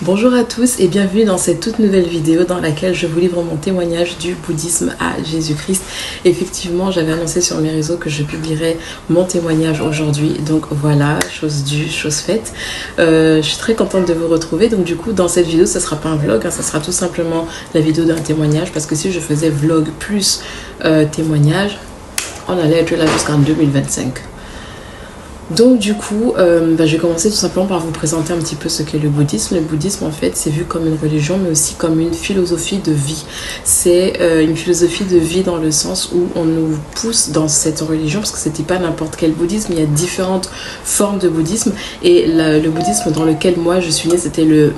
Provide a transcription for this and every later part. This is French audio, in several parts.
Bonjour à tous et bienvenue dans cette toute nouvelle vidéo dans laquelle je vous livre mon témoignage du bouddhisme à Jésus-Christ. Effectivement, j'avais annoncé sur mes réseaux que je publierais mon témoignage aujourd'hui. Donc voilà, chose due, chose faite. Je suis très contente de vous retrouver. Donc du coup, dans cette vidéo, ça sera pas un vlog, ça sera tout simplement la vidéo d'un témoignage. Parce que si je faisais vlog plus témoignage, on allait être là jusqu'en 2025. Donc du coup, je vais commencer tout simplement par vous présenter un petit peu ce qu'est le bouddhisme. Le bouddhisme, en fait, c'est vu comme une religion, mais aussi comme une philosophie de vie. C'est une philosophie de vie dans le sens où on nous pousse dans cette religion, parce que c'était pas n'importe quel bouddhisme, il y a différentes formes de bouddhisme. Et le bouddhisme dans lequel moi je suis née, c'était le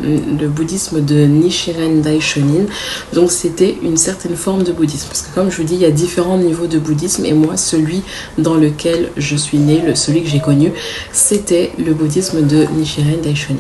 bouddhisme de Nichiren Daishonin. Donc c'était une certaine forme de bouddhisme. Parce que comme je vous dis, il y a différents niveaux de bouddhisme, et moi, celui dans lequel je suis née, celui que j'ai connu, c'était le bouddhisme de Nichiren Daishonin.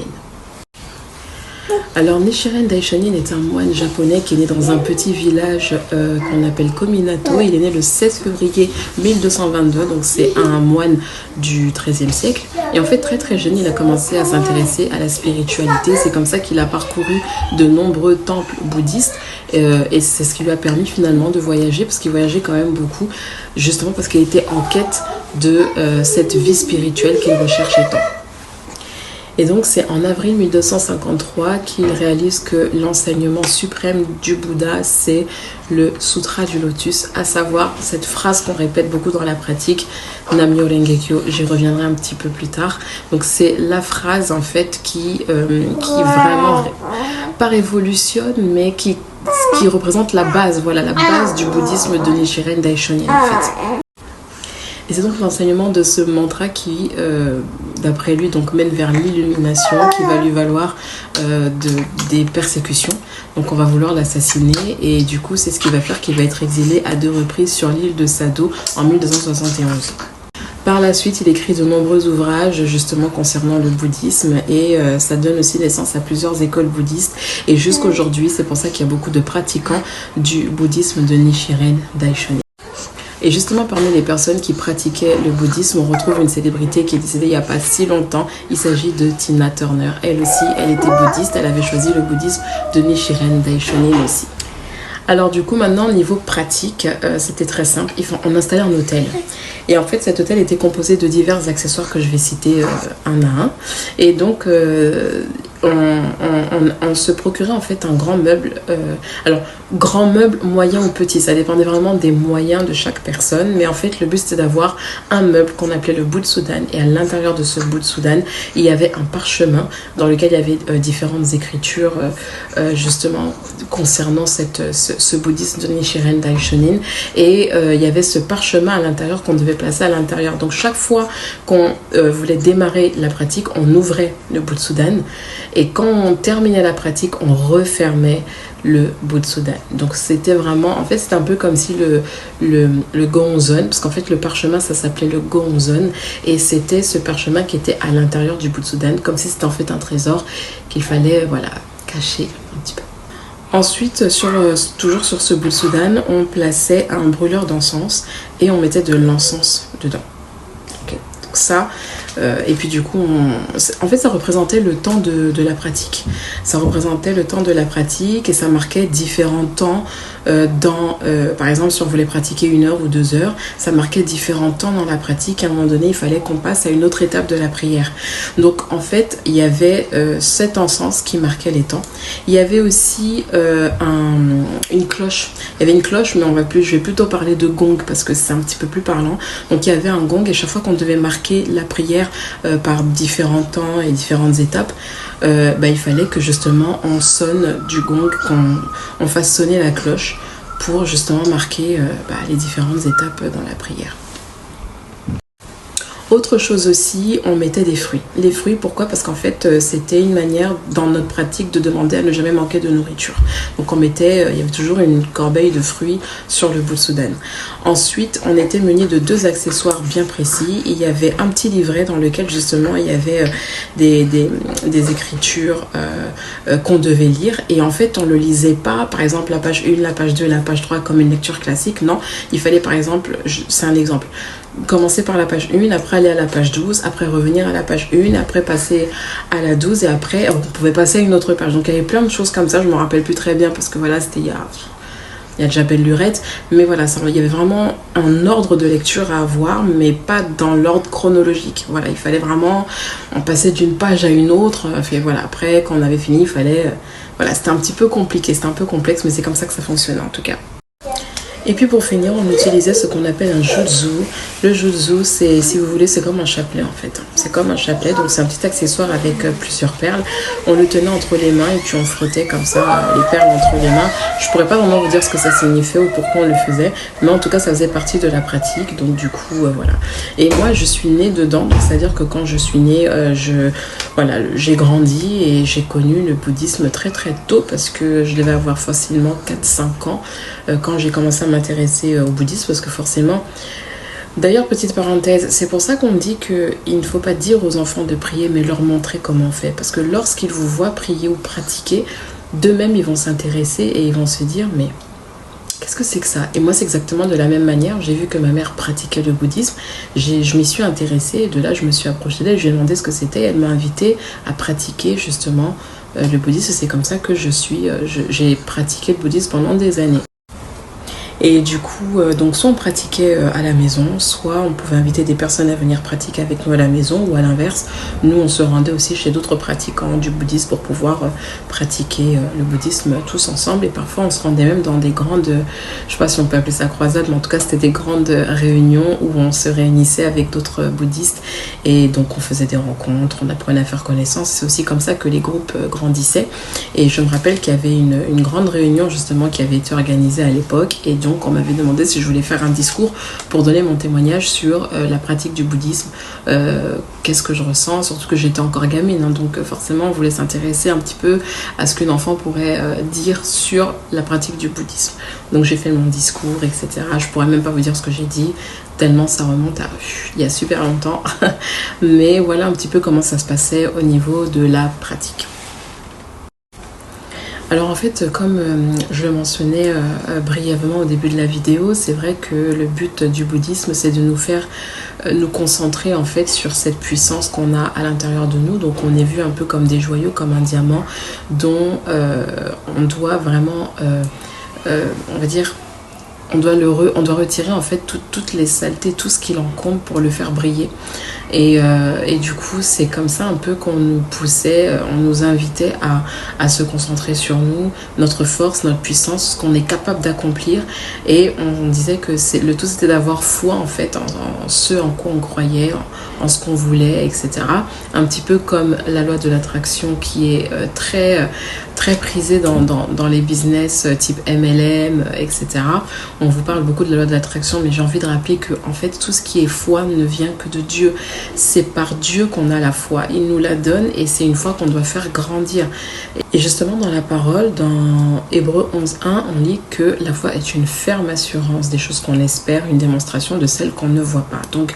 Alors Nichiren Daishonin est un moine japonais qui est né dans un petit village qu'on appelle Kominato. Il est né le 16 février 1222, donc c'est un moine du XIIIe siècle. Et en fait très jeune, il a commencé à s'intéresser à la spiritualité. C'est comme ça qu'il a parcouru de nombreux temples bouddhistes et c'est ce qui lui a permis finalement de voyager, parce qu'il voyageait quand même beaucoup, justement parce qu'il était en quête de cette vie spirituelle qu'il recherchait tant. Et donc c'est en avril 1253 qu'il réalise que l'enseignement suprême du Bouddha, c'est le Sutra du Lotus, à savoir cette phrase qu'on répète beaucoup dans la pratique, Nam-myoho Renge-kyo, j'y reviendrai un petit peu plus tard. Donc c'est la phrase en fait qui vraiment, pas révolutionne, mais qui représente la base, voilà, la base du bouddhisme de Nichiren Daishonin en fait. Et c'est donc l'enseignement de ce mantra qui, d'après lui, donc mène vers l'illumination, qui va lui valoir des persécutions. Donc on va vouloir l'assassiner et du coup c'est ce qui va faire qu'il va être exilé à 2 reprises sur l'île de Sado en 1271. Par la suite, il écrit de nombreux ouvrages justement concernant le bouddhisme et ça donne aussi naissance à plusieurs écoles bouddhistes. Et jusqu'aujourd'hui, c'est pour ça qu'il y a beaucoup de pratiquants du bouddhisme de Nichiren Daishonin. Et justement, parmi les personnes qui pratiquaient le bouddhisme, on retrouve une célébrité qui est décédée il n'y a pas si longtemps. Il s'agit de Tina Turner. Elle aussi, elle était bouddhiste. Elle avait choisi le bouddhisme de Nichiren Daishonin aussi. Alors du coup, maintenant, niveau pratique, c'était très simple. On installait un hôtel. Et en fait, cet hôtel était composé de divers accessoires que je vais citer un à un. Et donc, on se procurait en fait un grand meuble. Alors, grand meuble, moyen ou petit, ça dépendait vraiment des moyens de chaque personne. Mais en fait, le but c'était d'avoir un meuble qu'on appelait le Butsudan. Et à l'intérieur de ce Butsudan, il y avait un parchemin dans lequel il y avait différentes écritures justement concernant ce bouddhisme de Nichiren Daishonin. Et il y avait ce parchemin à l'intérieur qu'on devait placer à l'intérieur. Donc chaque fois qu'on voulait démarrer la pratique, on ouvrait le Butsudan. Et quand on terminait la pratique, on refermait le Butsudan. Donc c'était vraiment, en fait c'était un peu comme si le gonzon, parce qu'en fait le parchemin ça s'appelait le gonzon, et c'était ce parchemin qui était à l'intérieur du Butsudan, comme si c'était en fait un trésor qu'il fallait voilà cacher un petit peu. Ensuite, toujours sur ce Butsudan, on plaçait un brûleur d'encens et on mettait de l'encens dedans. Okay. Donc ça, et puis du coup, en fait, ça représentait le temps de la pratique. Ça représentait le temps de la pratique et ça marquait différents temps par exemple, si on voulait pratiquer 1 heure ou 2 heures, ça marquait différents temps dans la pratique. À un moment donné, il fallait qu'on passe à une autre étape de la prière. Donc, en fait, il y avait cet encens qui marquait les temps. Il y avait aussi une cloche. Il y avait une cloche, mais je vais plutôt parler de gong parce que c'est un petit peu plus parlant. Donc, il y avait un gong et chaque fois qu'on devait marquer la prière par différents temps et différentes étapes, il fallait que justement on sonne du gong, qu'on fasse sonner la cloche pour justement marquer les différentes étapes dans la prière. Autre chose aussi, on mettait des fruits. Les fruits, pourquoi? Parce qu'en fait, c'était une manière dans notre pratique de demander à ne jamais manquer de nourriture. Donc il y avait toujours une corbeille de fruits sur le Butsudan. Ensuite, on était muni de 2 accessoires bien précis. Il y avait un petit livret dans lequel justement il y avait des écritures qu'on devait lire. Et en fait, on ne le lisait pas, par exemple la page 1, la page 2, la page 3 comme une lecture classique. Non, il fallait par exemple, c'est un exemple, commencer par la page 1, après aller à la page 12, après revenir à la page 1, après passer à la 12 et après on pouvait passer à une autre page. Donc il y avait plein de choses comme ça, je me rappelle plus très bien parce que voilà, c'était il y a déjà belle lurette, mais voilà, il y avait vraiment un ordre de lecture à avoir, mais pas dans l'ordre chronologique. Voilà, il fallait vraiment, on passait d'une page à une autre, et voilà, après quand on avait fini, il fallait, voilà, c'était un petit peu compliqué, c'était un peu complexe, mais c'est comme ça que ça fonctionnait en tout cas. Et puis pour finir, on utilisait ce qu'on appelle un jutsu. Le jutsu, c'est, si vous voulez, c'est comme un chapelet en fait. C'est comme un chapelet, donc c'est un petit accessoire avec plusieurs perles. On le tenait entre les mains et puis on frottait comme ça les perles entre les mains. Je pourrais pas vraiment vous dire ce que ça signifiait ou pourquoi on le faisait, mais en tout cas ça faisait partie de la pratique, donc du coup voilà. Et moi je suis née dedans, c'est-à-dire que quand je suis née, voilà, j'ai grandi et j'ai connu le bouddhisme très très tôt parce que je devais avoir facilement 4-5 ans quand j'ai commencé à m'intéresser au bouddhisme, parce que forcément, d'ailleurs petite parenthèse, c'est pour ça qu'on dit qu'il ne faut pas dire aux enfants de prier mais leur montrer comment on fait, parce que lorsqu'ils vous voient prier ou pratiquer, d'eux-mêmes ils vont s'intéresser et ils vont se dire mais qu'est-ce que c'est que ça? Et moi c'est exactement de la même manière, j'ai vu que ma mère pratiquait le bouddhisme, je m'y suis intéressée et de là je me suis approchée d'elle, je lui ai demandé ce que c'était, elle m'a invitée à pratiquer justement le bouddhisme. C'est comme ça que j'ai pratiqué le bouddhisme pendant des années. Et du coup, donc soit on pratiquait à la maison, soit on pouvait inviter des personnes à venir pratiquer avec nous à la maison, ou à l'inverse, nous on se rendait aussi chez d'autres pratiquants du bouddhisme pour pouvoir pratiquer le bouddhisme tous ensemble. Et parfois on se rendait même dans des grandes, je sais pas si on peut appeler ça croisades, mais en tout cas c'était des grandes réunions où on se réunissait avec d'autres bouddhistes et donc on faisait des rencontres, on apprenait à faire connaissance. C'est aussi comme ça que les groupes grandissaient. Et je me rappelle qu'il y avait une grande réunion justement qui avait été organisée à l'époque, et donc on m'avait demandé si je voulais faire un discours pour donner mon témoignage sur la pratique du bouddhisme, qu'est-ce que je ressens, surtout que j'étais encore gamine, hein, donc forcément on voulait s'intéresser un petit peu à ce qu'une enfant pourrait dire sur la pratique du bouddhisme. Donc j'ai fait mon discours, etc. Je pourrais même pas vous dire ce que j'ai dit, tellement ça remonte à il y a super longtemps. Mais voilà un petit peu comment ça se passait au niveau de la pratique. Alors en fait, comme je le mentionnais brièvement au début de la vidéo, c'est vrai que le but du bouddhisme, c'est de nous faire nous concentrer en fait sur cette puissance qu'on a à l'intérieur de nous. Donc on est vu un peu comme des joyaux, comme un diamant dont on doit vraiment, on va dire, on doit retirer en fait toutes les saletés, tout ce qui l'encombre pour le faire briller. Et du coup, c'est comme ça un peu qu'on nous poussait, on nous invitait à se concentrer sur nous, notre force, notre puissance, ce qu'on est capable d'accomplir. Et on disait que le tout c'était d'avoir foi en fait en ce en quoi on croyait, en ce qu'on voulait, etc. Un petit peu comme la loi de l'attraction qui est très prisée dans les business type MLM, etc. On vous parle beaucoup de la loi de l'attraction, mais j'ai envie de rappeler que en fait tout ce qui est foi ne vient que de Dieu. C'est par Dieu qu'on a la foi, il nous la donne et c'est une foi qu'on doit faire grandir. Et justement dans la parole, dans Hébreux 11.1, on lit que la foi est une ferme assurance des choses qu'on espère, une démonstration de celles qu'on ne voit pas. Donc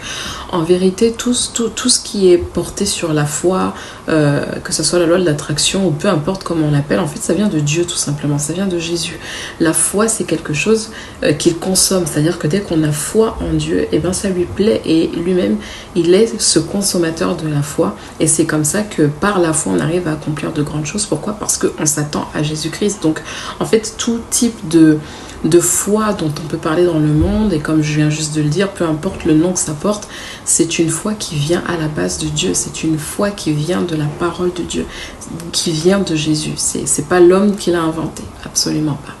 en vérité, tout ce qui est porté sur la foi, que ce soit la loi de l'attraction ou peu importe comment on l'appelle, en fait ça vient de Dieu tout simplement, ça vient de Jésus. La foi c'est quelque chose qu'il consomme, c'est-à-dire que dès qu'on a foi en Dieu, et ben ça lui plaît et lui-même il est ce consommateur de la foi, et c'est comme ça que par la foi on arrive à accomplir de grandes choses. Pourquoi? Parce qu'on s'attend à Jésus-Christ. Donc en fait tout type de foi dont on peut parler dans le monde, et comme je viens juste de le dire, peu importe le nom que ça porte, c'est une foi qui vient à la base de Dieu, c'est une foi qui vient de la parole de Dieu, qui vient de Jésus. C'est pas l'homme qui l'a inventé, absolument pas.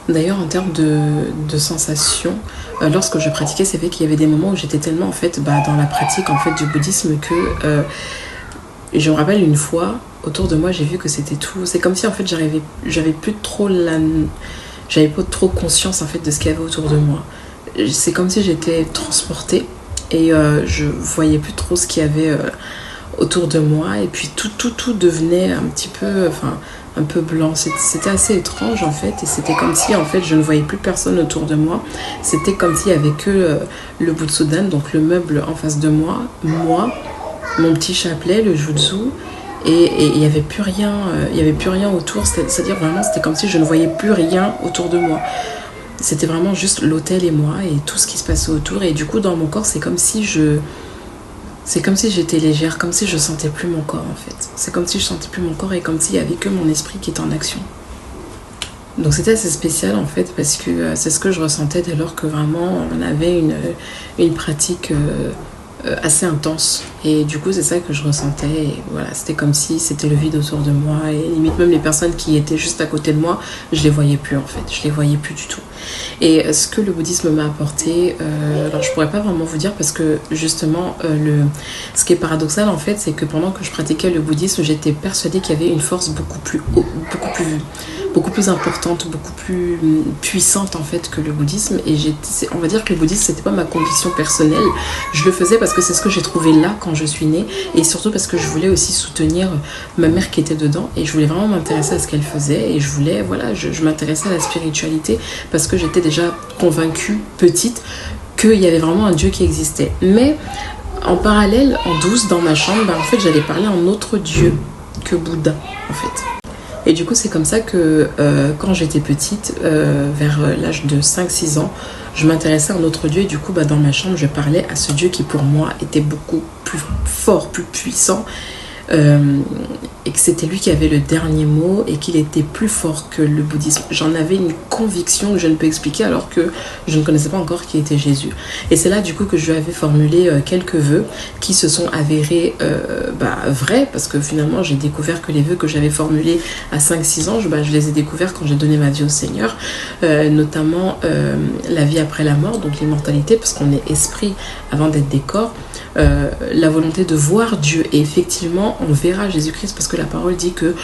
D'ailleurs, en termes de sensations, lorsque je pratiquais, c'est vrai qu'il y avait des moments où j'étais tellement en fait dans la pratique en fait du bouddhisme que je me rappelle une fois autour de moi, j'ai vu que c'était tout. C'est comme si en fait j'avais plus trop j'avais pas trop conscience en fait de ce qu'il y avait autour de moi. C'est comme si j'étais transportée et je voyais plus trop ce qu'il y avait autour de moi, et puis tout devenait un petit peu, un peu blanc. C'était assez étrange en fait, et c'était comme si en fait je ne voyais plus personne autour de moi. C'était comme s'il y avait que le Butsudan, donc le meuble en face de moi, mon petit chapelet, le jutsu, et il n'y avait plus rien, il y avait plus rien autour, c'est-à-dire vraiment c'était comme si je ne voyais plus rien autour de moi. C'était vraiment juste l'hôtel et moi et tout ce qui se passait autour, et du coup dans mon corps c'est comme si j'étais légère, comme si je sentais plus mon corps en fait. C'est comme si je sentais plus mon corps et comme s'il y avait que mon esprit qui était en action. Donc c'était assez spécial en fait parce que c'est ce que je ressentais dès lors que vraiment on avait une pratique assez intense, et du coup c'est ça que je ressentais, et voilà, c'était comme si c'était le vide autour de moi, et limite même les personnes qui étaient juste à côté de moi, je les voyais plus en fait, je les voyais plus du tout. Et ce que le bouddhisme m'a apporté, alors je pourrais pas vraiment vous dire parce que justement ce qui est paradoxal en fait, c'est que pendant que je pratiquais le bouddhisme, j'étais persuadée qu'il y avait une force beaucoup plus importante, beaucoup plus puissante en fait que le bouddhisme, et on va dire que le bouddhisme c'était pas ma conviction personnelle, je le faisais parce que c'est ce que j'ai trouvé là quand je suis née, et surtout parce que je voulais aussi soutenir ma mère qui était dedans, et je voulais vraiment m'intéresser à ce qu'elle faisait, et je voulais, voilà, je m'intéressais à la spiritualité parce que j'étais déjà convaincue petite qu'il y avait vraiment un Dieu qui existait. Mais en parallèle, en douce dans ma chambre, en fait j'allais parler à un autre Dieu que Bouddha en fait. Et du coup, c'est comme ça que quand j'étais petite, vers l'âge de 5-6 ans, je m'intéressais à un autre Dieu. Et du coup, dans ma chambre, je parlais à ce Dieu qui, pour moi, était beaucoup plus fort, plus puissant. Et que c'était lui qui avait le dernier mot et qu'il était plus fort que le bouddhisme. J'en avais une conviction que je ne peux expliquer alors que je ne connaissais pas encore qui était Jésus. Et c'est là du coup que je lui avais formulé quelques vœux qui se sont avérés vrais, parce que finalement j'ai découvert que les vœux que j'avais formulés à 5-6 ans, je les ai découverts quand j'ai donné ma vie au Seigneur, notamment la vie après la mort, donc l'immortalité, parce qu'on est esprit avant d'être des corps. La volonté de voir Dieu, et effectivement on verra Jésus-Christ parce que la parole dit que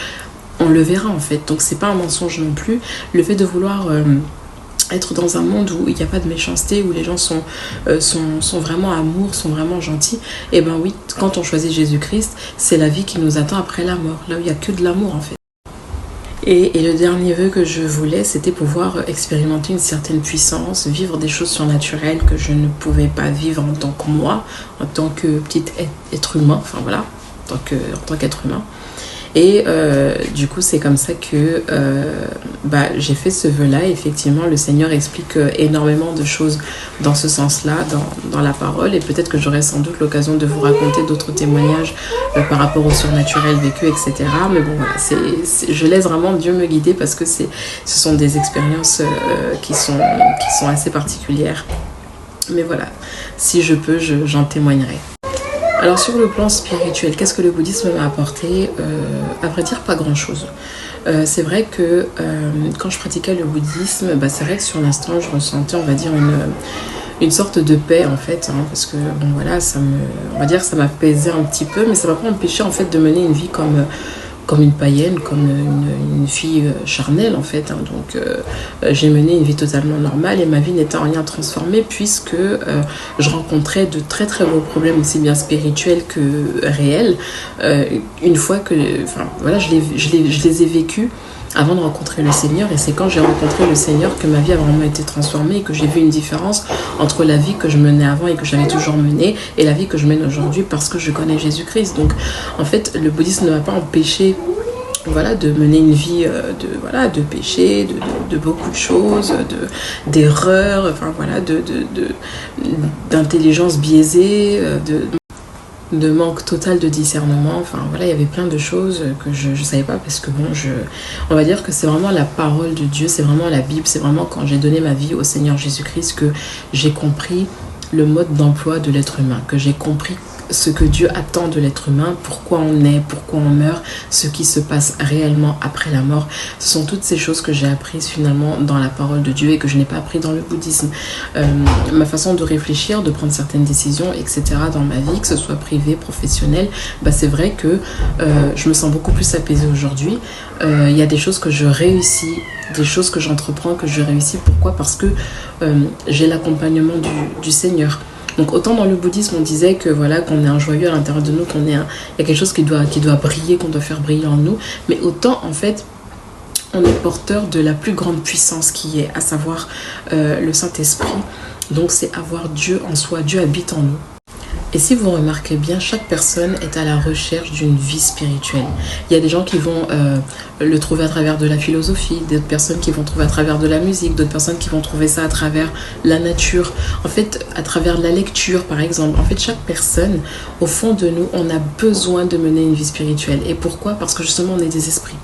on le verra en fait, donc c'est pas un mensonge non plus. Le fait de vouloir être dans un monde où il n'y a pas de méchanceté, où les gens sont vraiment amour, sont vraiment gentils, et ben oui, quand on choisit Jésus-Christ, c'est la vie qui nous attend après la mort, là où il n'y a que de l'amour en fait. Et le dernier vœu que je voulais, c'était pouvoir expérimenter une certaine puissance, vivre des choses surnaturelles que je ne pouvais pas vivre en tant que moi, en tant que petit être humain, enfin voilà, en tant qu'être humain. Et du coup, c'est comme ça que j'ai fait ce vœu-là. Effectivement, le Seigneur explique énormément de choses dans ce sens-là, dans la parole. Et peut-être que j'aurai sans doute l'occasion de vous raconter d'autres témoignages par rapport au surnaturel vécu, etc. Mais bon, voilà, je laisse vraiment Dieu me guider parce que ce sont des expériences qui sont assez particulières. Mais voilà, si je peux, j'en témoignerai. Alors sur le plan spirituel, qu'est-ce que le bouddhisme m'a apporté ? À vrai dire, pas grand-chose. C'est vrai que quand je pratiquais le bouddhisme, c'est vrai que sur l'instant, je ressentais, on va dire, une sorte de paix en fait, parce que bon voilà, on va dire que ça m'apaisait un petit peu, mais ça m'a pas empêché en fait de mener une vie comme une païenne, comme une fille charnelle en fait. Donc j'ai mené une vie totalement normale et ma vie n'était en rien transformée puisque je rencontrais de très très beaux problèmes aussi bien spirituels que réels. Une fois que, je les ai vécus avant de rencontrer le Seigneur, et c'est quand j'ai rencontré le Seigneur que ma vie a vraiment été transformée et que j'ai vu une différence entre la vie que je menais avant et que j'avais toujours menée et la vie que je mène aujourd'hui parce que je connais Jésus-Christ. Donc en fait le bouddhisme ne m'a pas empêché de mener une vie de péché, de beaucoup de choses, d'erreurs, d'intelligence biaisée, de manque total de discernement. Il y avait plein de choses que je ne savais pas parce que on va dire que c'est vraiment la parole de Dieu, c'est vraiment la Bible, c'est vraiment quand j'ai donné ma vie au Seigneur Jésus-Christ que j'ai compris le mode d'emploi de l'être humain, que j'ai compris ce que Dieu attend de l'être humain, pourquoi on est, pourquoi on meurt, ce qui se passe réellement après la mort. Ce sont toutes ces choses que j'ai apprises finalement dans la parole de Dieu et que je n'ai pas appris dans le bouddhisme. Ma façon de réfléchir, de prendre certaines décisions, etc. dans ma vie, que ce soit privée, professionnelle, c'est vrai que je me sens beaucoup plus apaisée aujourd'hui. Il y a des choses que je réussis, des choses que j'entreprends, que je réussis. Pourquoi ? Parce que j'ai l'accompagnement du Seigneur. Donc autant dans le bouddhisme on disait que qu'on est un joyeux à l'intérieur de nous, il y a quelque chose qui doit briller, qu'on doit faire briller en nous, mais autant en fait on est porteur de la plus grande puissance qui est, à savoir le Saint-Esprit. Donc c'est avoir Dieu en soi, Dieu habite en nous. Et si vous remarquez bien, chaque personne est à la recherche d'une vie spirituelle. Il y a des gens qui vont le trouver à travers de la philosophie, d'autres personnes qui vont trouver à travers de la musique, d'autres personnes qui vont trouver ça à travers la nature, en fait à travers la lecture par exemple. En fait, chaque personne, au fond de nous, on a besoin de mener une vie spirituelle. Et pourquoi? Parce que justement on est des esprits.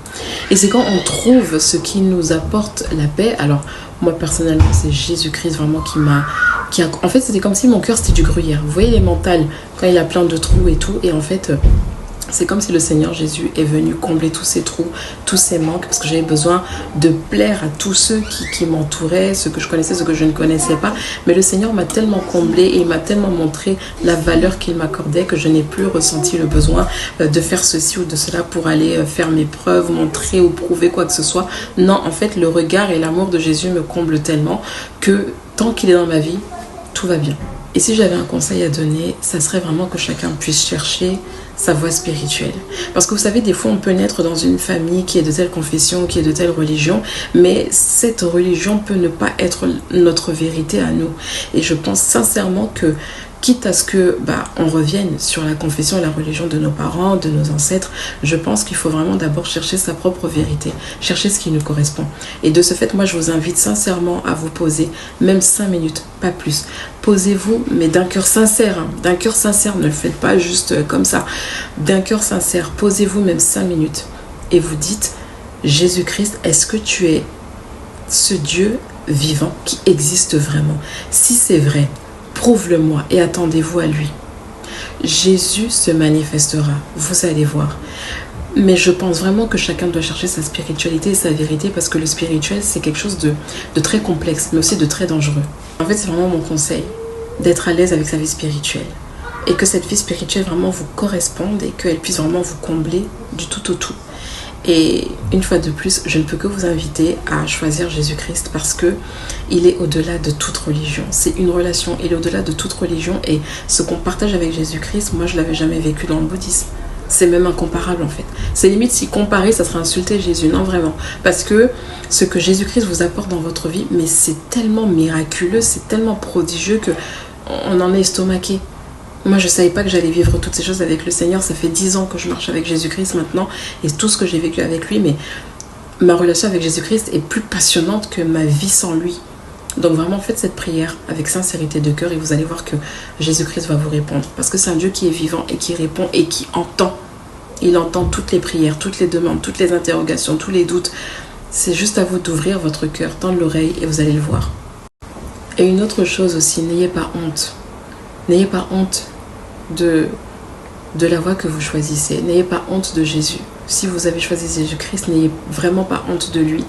Et c'est quand on trouve ce qui nous apporte la paix. Alors moi personnellement, c'est Jésus-Christ vraiment en fait, c'était comme si mon cœur c'était du gruyère. Vous voyez les mentales quand il a plein de trous et tout. Et en fait, c'est comme si le Seigneur Jésus est venu combler tous ces trous, tous ces manques, parce que j'avais besoin de plaire à tous ceux qui m'entouraient, ceux que je connaissais, ceux que je ne connaissais pas. Mais le Seigneur m'a tellement comblé et il m'a tellement montré la valeur qu'il m'accordait que je n'ai plus ressenti le besoin de faire ceci ou de cela pour aller faire mes preuves, montrer ou prouver quoi que ce soit. Non, en fait, le regard et l'amour de Jésus me comblent tellement que tant qu'il est dans ma vie, tout va bien. Et si j'avais un conseil à donner, ça serait vraiment que chacun puisse chercher sa voie spirituelle. Parce que vous savez, des fois on peut naître dans une famille qui est de telle confession, qui est de telle religion, mais cette religion peut ne pas être notre vérité à nous. Et je pense sincèrement que quitte à ce que on revienne sur la confession et la religion de nos parents, de nos ancêtres, je pense qu'il faut vraiment d'abord chercher sa propre vérité, chercher ce qui nous correspond. Et de ce fait, moi je vous invite sincèrement à vous poser, même 5 minutes, pas plus. Posez-vous, mais d'un cœur sincère, hein. D'un cœur sincère, ne le faites pas juste comme ça. D'un cœur sincère, posez-vous même 5 minutes et vous dites, Jésus-Christ, est-ce que tu es ce Dieu vivant qui existe vraiment? Si c'est vrai, prouve-le-moi et attendez-vous à lui. Jésus se manifestera, vous allez voir. Mais je pense vraiment que chacun doit chercher sa spiritualité et sa vérité parce que le spirituel, c'est quelque chose de très complexe, mais aussi de très dangereux. En fait, c'est vraiment mon conseil, d'être à l'aise avec sa vie spirituelle. Et que cette vie spirituelle vraiment vous corresponde et qu'elle puisse vraiment vous combler du tout au tout. Et une fois de plus, je ne peux que vous inviter à choisir Jésus-Christ parce que il est au-delà de toute religion. C'est une relation, il est au-delà de toute religion et ce qu'on partage avec Jésus-Christ, moi je l'avais jamais vécu dans le bouddhisme. C'est même incomparable en fait. C'est limite si comparer, ça serait insulter Jésus, non vraiment. Parce que ce que Jésus-Christ vous apporte dans votre vie, mais c'est tellement miraculeux, c'est tellement prodigieux que on en est estomaqué. Moi, je ne savais pas que j'allais vivre toutes ces choses avec le Seigneur. Ça fait 10 ans que je marche avec Jésus-Christ maintenant. Et tout ce que j'ai vécu avec lui, mais ma relation avec Jésus-Christ est plus passionnante que ma vie sans lui. Donc vraiment, faites cette prière avec sincérité de cœur et vous allez voir que Jésus-Christ va vous répondre. Parce que c'est un Dieu qui est vivant et qui répond et qui entend. Il entend toutes les prières, toutes les demandes, toutes les interrogations, tous les doutes. C'est juste à vous d'ouvrir votre cœur, tendre l'oreille et vous allez le voir. Et une autre chose aussi, n'ayez pas honte. N'ayez pas honte de la voie que vous choisissez. N'ayez pas honte de Jésus. Si vous avez choisi Jésus-Christ, n'ayez vraiment pas honte de lui.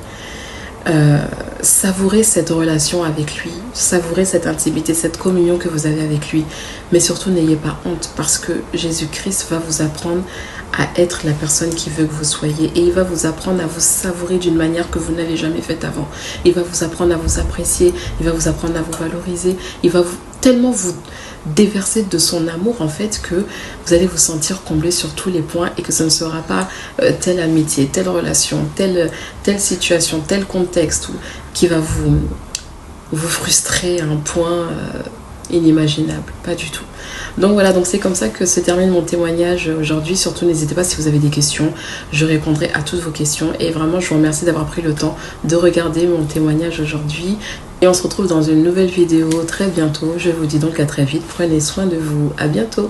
Savourez cette relation avec lui, savourez cette intimité, cette communion que vous avez avec lui. Mais surtout, n'ayez pas honte parce que Jésus-Christ va vous apprendre à être la personne qu'il veut que vous soyez. Et il va vous apprendre à vous savourer d'une manière que vous n'avez jamais faite avant. Il va vous apprendre à vous apprécier, il va vous apprendre à vous valoriser. Il va tellement vous déverser de son amour en fait que vous allez vous sentir comblé sur tous les points et que ce ne sera pas telle amitié, telle relation, telle situation, tel contexte qui va vous frustrer à un point inimaginable, pas du tout. Donc voilà, donc c'est comme ça que se termine mon témoignage aujourd'hui. Surtout n'hésitez pas si vous avez des questions, je répondrai à toutes vos questions et vraiment je vous remercie d'avoir pris le temps de regarder mon témoignage aujourd'hui. Et on se retrouve dans une nouvelle vidéo très bientôt. Je vous dis donc à très vite. Prenez soin de vous. À bientôt.